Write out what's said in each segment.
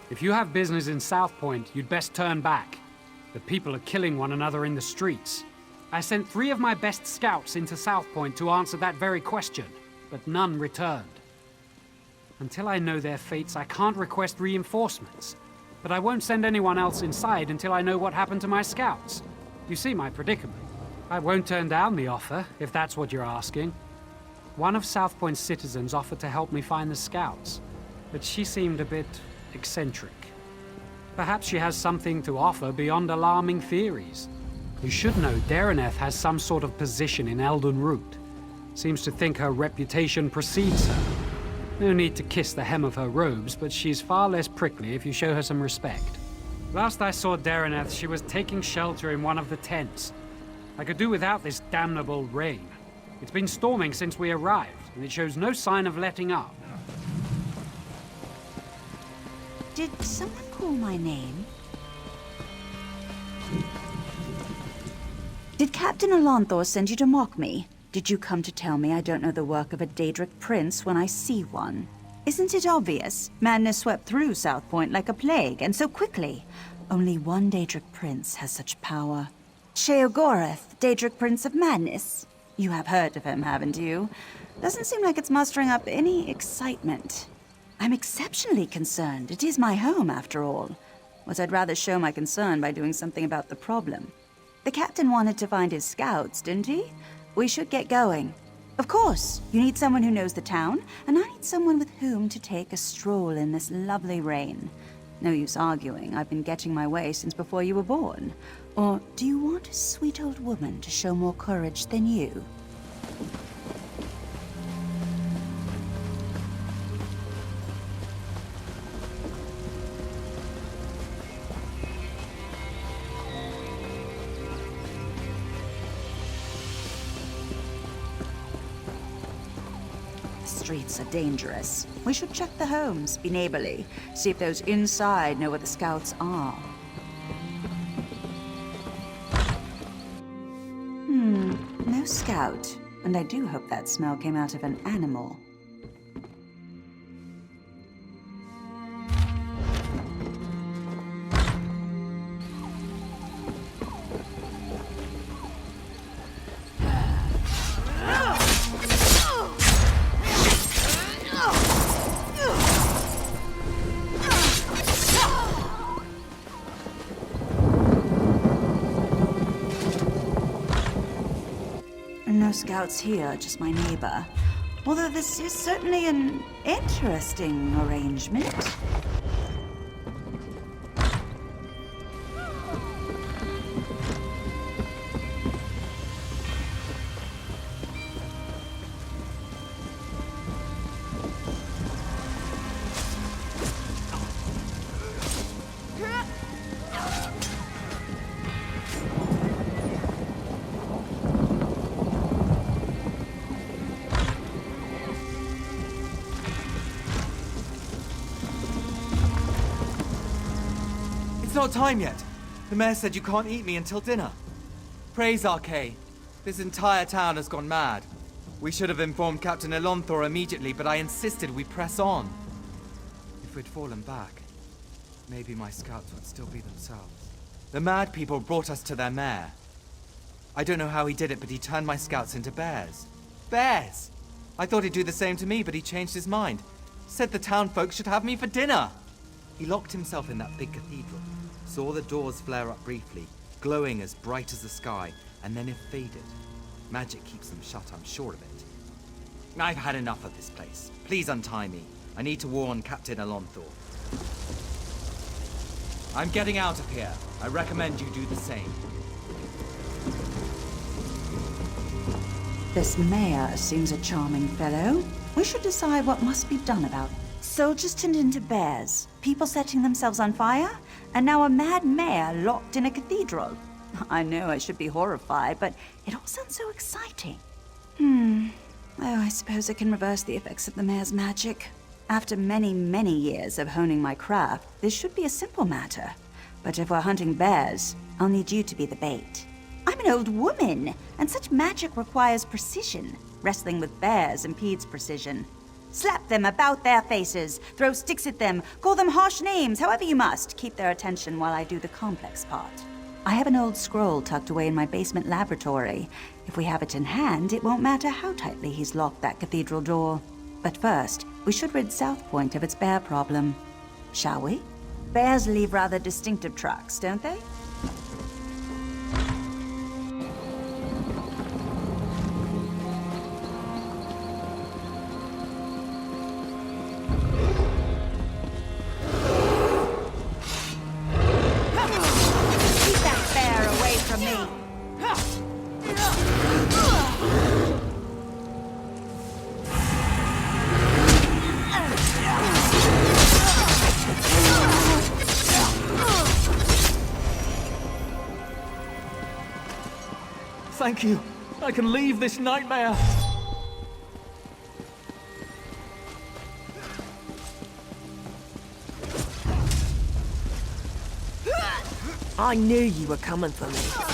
If you have business in South Point, you'd best turn back. The people are killing one another in the streets. I sent 3 of my best scouts into South Point to answer that very question, but none returned. Until I know their fates, I can't request reinforcements. But I won't send anyone else inside until I know what happened to my scouts. You see my predicament. I won't turn down the offer, if that's what you're asking. One of South Point's citizens offered to help me find the scouts, but she seemed a bit eccentric. Perhaps she has something to offer beyond alarming theories. You should know Dareneth has some sort of position in Elden Root. Seems to think her reputation precedes her. No need to kiss the hem of her robes, but she's far less prickly if you show her some respect. Last I saw Dareneth, she was taking shelter in one of the tents. I could do without this damnable rain. It's been storming since we arrived, and it shows no sign of letting up. Did someone call my name? Did Captain Alonthor send you to mock me? Did you come to tell me I don't know the work of a Daedric prince when I see one? Isn't it obvious? Madness swept through South Point like a plague, and so quickly. Only one Daedric prince has such power. Sheogorath, Daedric Prince of Madness. You have heard of him, haven't you? Doesn't seem like it's mustering up any excitement. I'm exceptionally concerned. It is my home, after all. But I'd rather show my concern by doing something about the problem. The captain wanted to find his scouts, didn't he? We should get going. Of course, you need someone who knows the town, and I need someone with whom to take a stroll in this lovely rain. No use arguing. I've been getting my way since before you were born. Or do you want a sweet old woman to show more courage than you? Streets are dangerous. We should check the homes, be neighborly, see if those inside know where the scouts are. No scout. And I do hope that smell came out of an animal. No scouts here, just my neighbor. Although this is certainly an interesting arrangement. It's not time yet. The mayor said you can't eat me until dinner. Praise Arcay. This entire town has gone mad. We should have informed Captain Alonthor immediately, but I insisted we press on. If we'd fallen back, maybe my scouts would still be themselves. The mad people brought us to their mayor. I don't know how he did it, but he turned my scouts into bears. Bears! I thought he'd do the same to me, but he changed his mind. Said the town folks should have me for dinner. He locked himself in that big cathedral, saw the doors flare up briefly, glowing as bright as the sky, and then it faded. Magic keeps them shut, I'm sure of it. I've had enough of this place. Please untie me. I need to warn Captain Alonthor. I'm getting out of here. I recommend you do the same. This mayor seems a charming fellow. We should decide what must be done about it. Soldiers turned into bears, people setting themselves on fire, and now a mad mayor locked in a cathedral. I know I should be horrified, but it all sounds so exciting. Oh, I suppose I can reverse the effects of the mayor's magic. After many, many years of honing my craft, this should be a simple matter. But if we're hunting bears, I'll need you to be the bait. I'm an old woman, and such magic requires precision. Wrestling with bears impedes precision. Slap them about their faces, throw sticks at them, call them harsh names, however you must. Keep their attention while I do the complex part. I have an old scroll tucked away in my basement laboratory. If we have it in hand, it won't matter how tightly he's locked that cathedral door. But first, we should rid South Point of its bear problem. Shall we? Bears leave rather distinctive tracks, don't they? Keep that bear away from me! Thank you. I can leave this nightmare. I knew you were coming for me.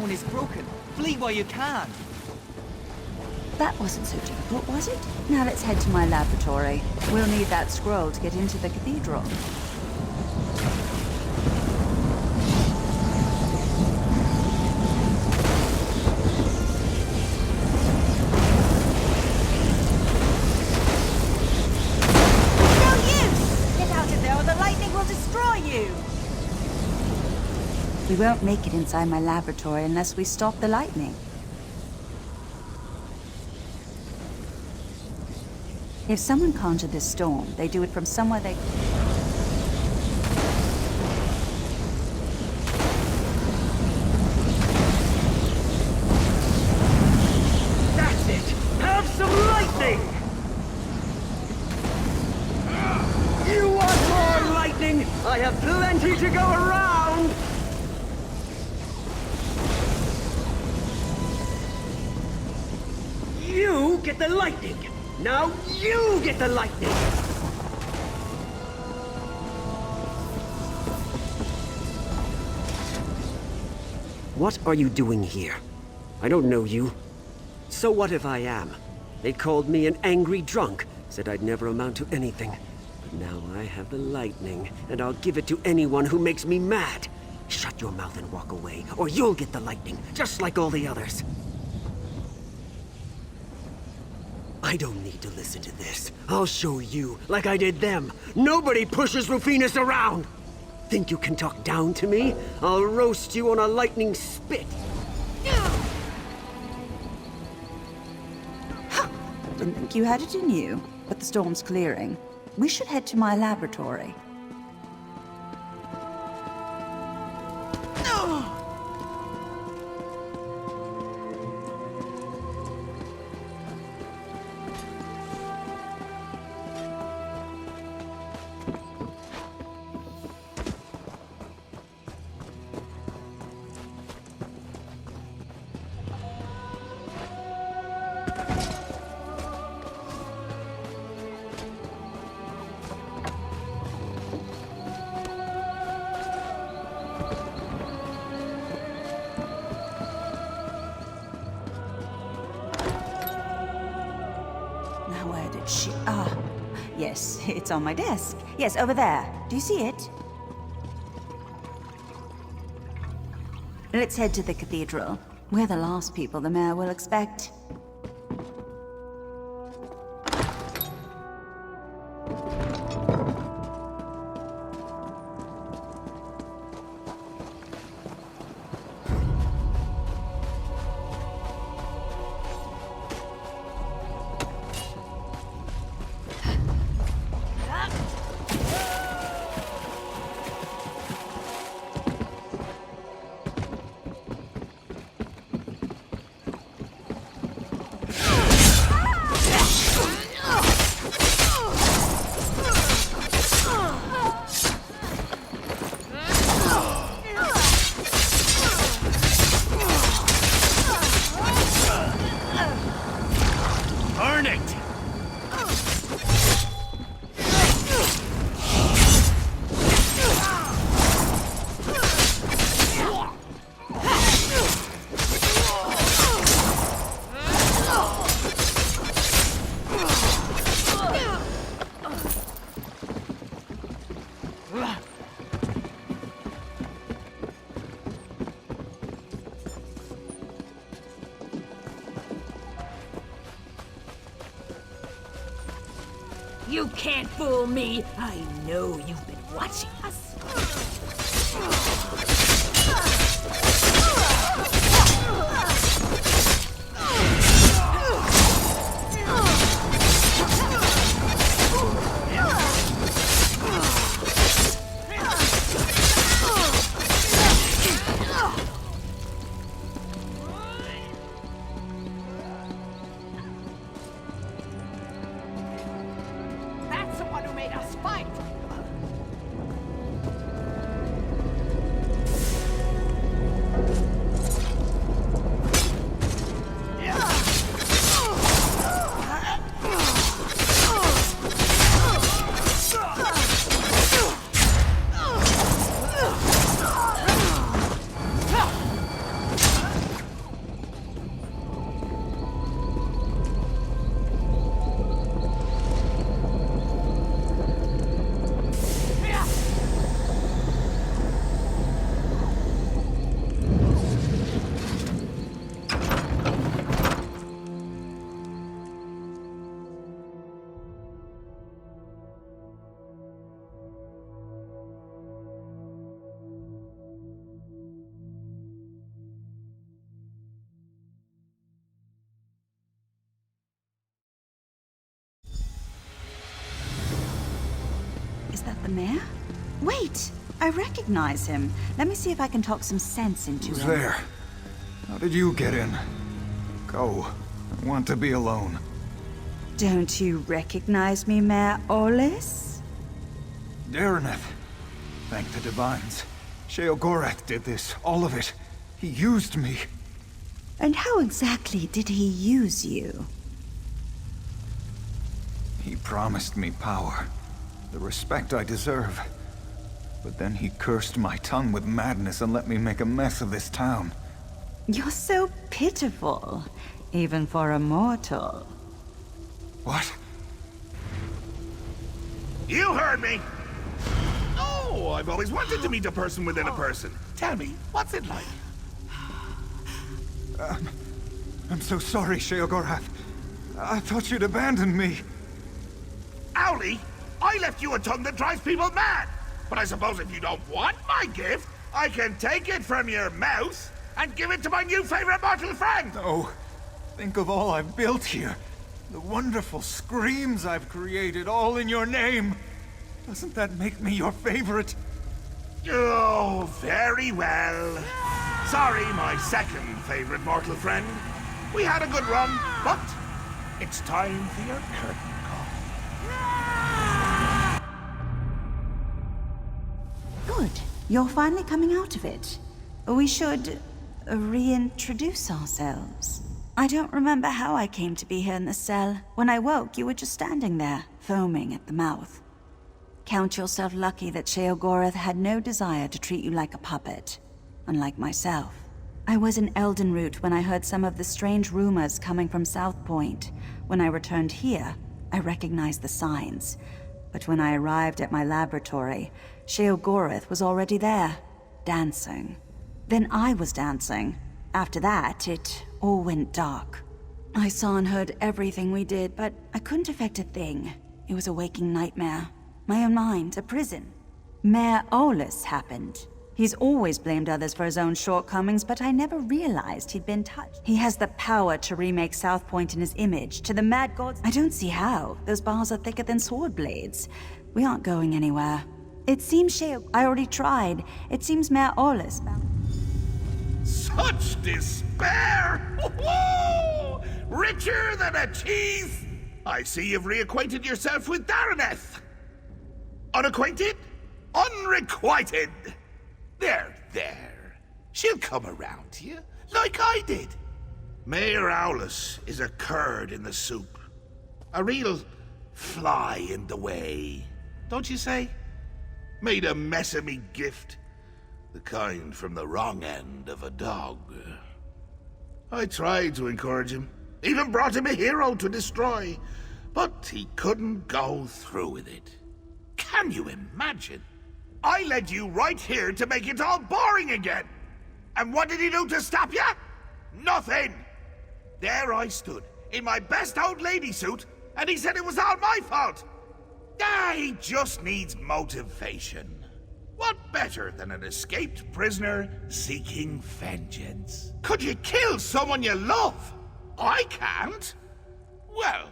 Is broken. Flee while you can. That wasn't so difficult, was it? Now let's head to my laboratory. We'll need that scroll to get into the cathedral. No use! Get out of there or the lightning will destroy you! We won't make it inside my laboratory unless we stop the lightning. If someone conjured this storm, they do it from somewhere they... That's it! Have some lightning! You want more lightning? I have plenty to go around! You get the lightning! Now you get the lightning! What are you doing here? I don't know you. So what if I am? They called me an angry drunk, said I'd never amount to anything. But now I have the lightning, and I'll give it to anyone who makes me mad. Shut your mouth and walk away, or you'll get the lightning, just like all the others. I don't need to listen to this. I'll show you, like I did them. Nobody pushes Rufinus around! Think you can talk down to me? I'll roast you on a lightning spit. Didn't think you had it in you, but the storm's clearing. We should head to my laboratory. Yes, it's on my desk. Yes, over there. Do you see it? Let's head to the cathedral. We're the last people the mayor will expect. Burn it! You can't fool me. I know you've been watching us. That's the one who made us fight! Is that the mayor? Wait! I recognize him. Let me see if I can talk some sense into Who's him. there? How did you get in? Go. I want to be alone. Don't you recognize me, Mayor Olis? Dareneth. Thank the Divines. Sheogorath did this. All of it. He used me. And how exactly did he use you? He promised me power. The respect I deserve. But then he cursed my tongue with madness and let me make a mess of this town. You're so pitiful, even for a mortal. What? You heard me! Oh, I've always wanted to meet a person within a person. Tell me, what's it like? I'm so sorry, Sheogorath. I thought you'd abandoned me. Owlie, I left you a tongue that drives people mad. But I suppose if you don't want my gift, I can take it from your mouth and give it to my new favorite mortal friend. No. Think of all I've built here. The wonderful screams I've created, all in your name. Doesn't that make me your favorite? Oh, very well. Sorry, my second favorite mortal friend. We had a good run, but it's time for your curtain call. Good. You're finally coming out of it. We should reintroduce ourselves. I don't remember how I came to be here in the cell. When I woke, you were just standing there, foaming at the mouth. Count yourself lucky that Sheogorath had no desire to treat you like a puppet, unlike myself. I was in Eldenroot when I heard some of the strange rumors coming from South Point. When I returned here, I recognized the signs. But when I arrived at my laboratory, Sheogorath was already there, dancing. Then I was dancing. After that, it all went dark. I saw and heard everything we did, but I couldn't affect a thing. It was a waking nightmare. My own mind, a prison. Mayor Olus happened. He's always blamed others for his own shortcomings, but I never realized he'd been touched. He has the power to remake South Point in his image, to the mad gods. I don't see how. Those bars are thicker than sword blades. We aren't going anywhere. It seems I already tried. It seems Mayor Olus Such despair! Woo-hoo! Richer than a cheese! I see you've reacquainted yourself with Daraneth. Unacquainted? Unrequited! There. She'll come around to you, like I did. Mayor Aulus is a curd in the soup. A real fly in the way, don't you say? Made a mess of me gift. The kind from the wrong end of a dog. I tried to encourage him. Even brought him a hero to destroy. But he couldn't go through with it. Can you imagine? I led you right here to make it all boring again. And what did he do to stop you? Nothing. There I stood, in my best old lady suit, and he said it was all my fault. He just needs motivation. What better than an escaped prisoner seeking vengeance? Could you kill someone you love? I can't. Well,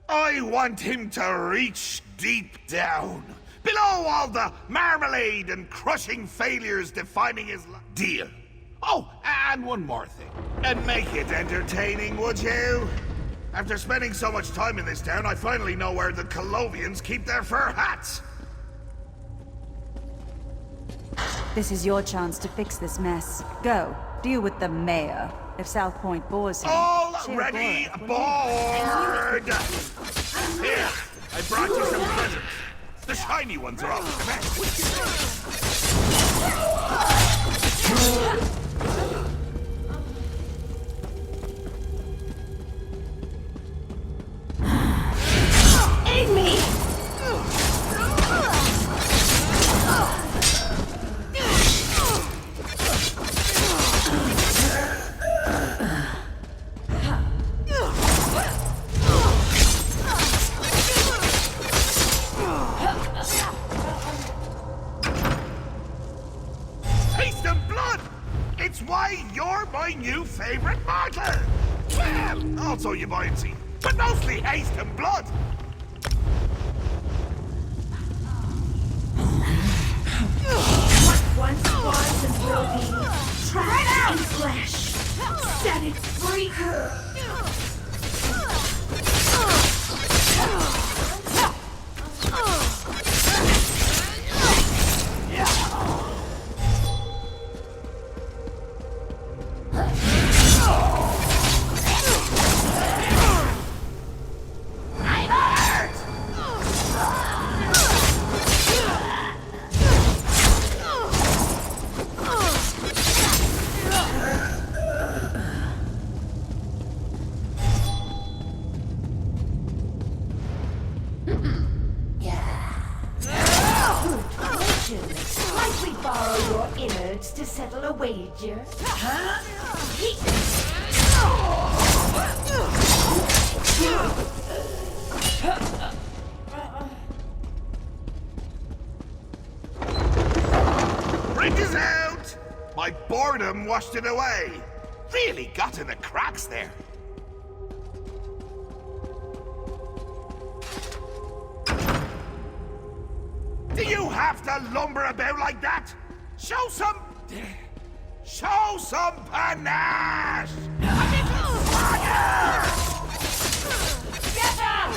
I want him to reach deep down, below all the marmalade and crushing failures defining his life. Deal. Oh, and one more thing. And make it entertaining, would you? After spending so much time in this town, I finally know where the Colovians keep their fur hats. This is your chance to fix this mess. Go, deal with the mayor. If South Point bores him... Already bored! Here, I brought you some presents. The shiny ones are all the best. Aid me! Taste of blood! It's why you're my new favorite martyr! Well, also your buoyancy, but mostly haste and blood! What once was and will be, trapped in flesh, set it free. Might we borrow your innards to settle a wager? Bridge is out! My boredom washed it away. Really got in the cracks there. Do you have to lumber about like that? Show some panache! A little swagger! Get up!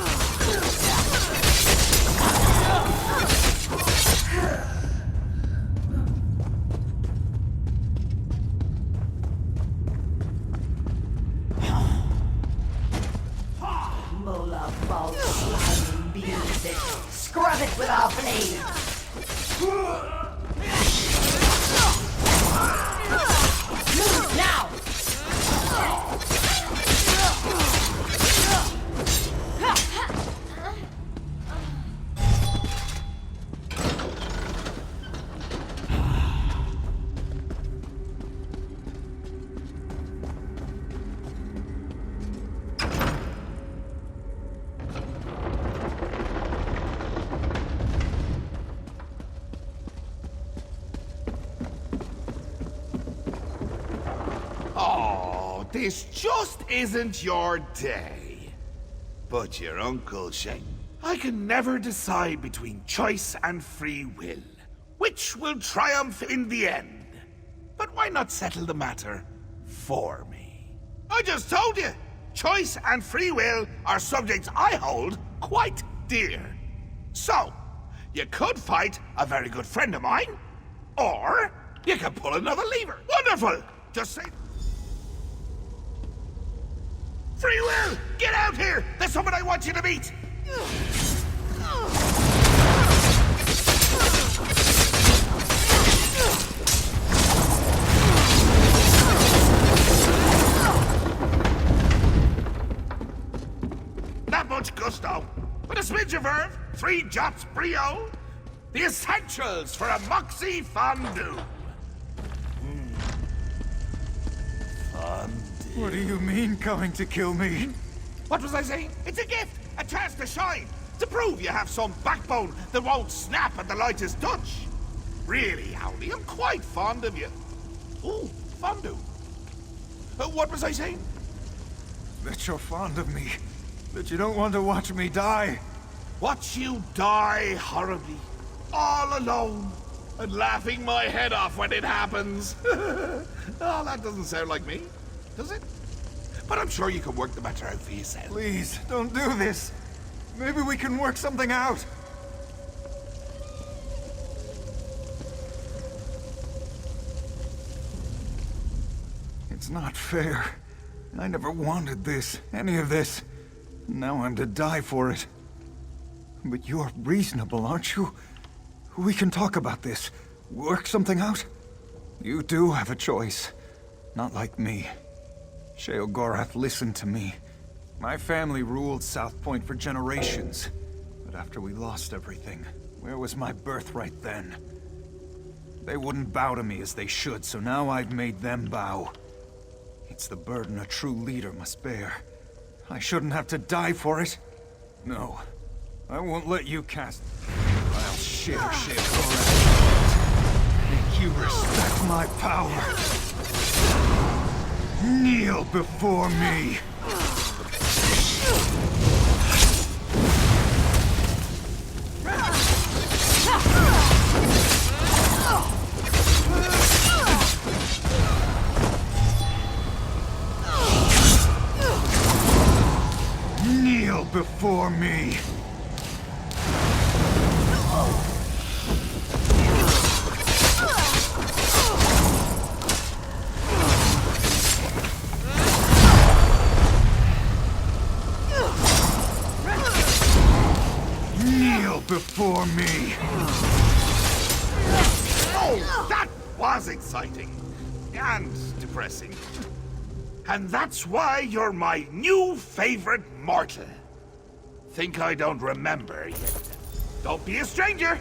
Mola ball slime beans it. Scrub it with our blade. Move now! this just isn't your day. But your Uncle Shane, I can never decide between choice and free will. Which will triumph in the end? But why not settle the matter for me? I just told you, choice and free will are subjects I hold quite dear. So, you could fight a very good friend of mine, or you can pull another lever. Wonderful! Just say... Free will! Get out here! There's someone I want you to meet! Not much gusto, but a smidge of verve, 3 jots brio, the essentials for a moxie fondue. Fondue. What do you mean, coming to kill me? What was I saying? It's a gift, a chance to shine, to prove you have some backbone that won't snap at the lightest touch. Really, Howley, I'm quite fond of you. Ooh, fondue. What was I saying? That you're fond of me. That you don't want to watch me die. Watch you die horribly, all alone, and laughing my head off when it happens. Oh, that doesn't sound like me, does it? But I'm sure you can work the matter out for yourself. Please, don't do this. Maybe we can work something out. It's not fair. I never wanted this, any of this. Now I'm to die for it. But you're reasonable, aren't you? We can talk about this. Work something out. You do have a choice. Not like me. Sheogorath listened to me. My family ruled South Point for generations. But after we lost everything, where was my birthright then? They wouldn't bow to me as they should, so now I've made them bow. It's the burden a true leader must bear. I shouldn't have to die for it. No, I won't let you cast... I'll share Sheogorath. Make you respect my power. Kneel before me. Kneel before me. Kneel before me. Oh, that was exciting. And depressing. And that's why you're my new favorite mortal. Think I don't remember yet. Don't be a stranger.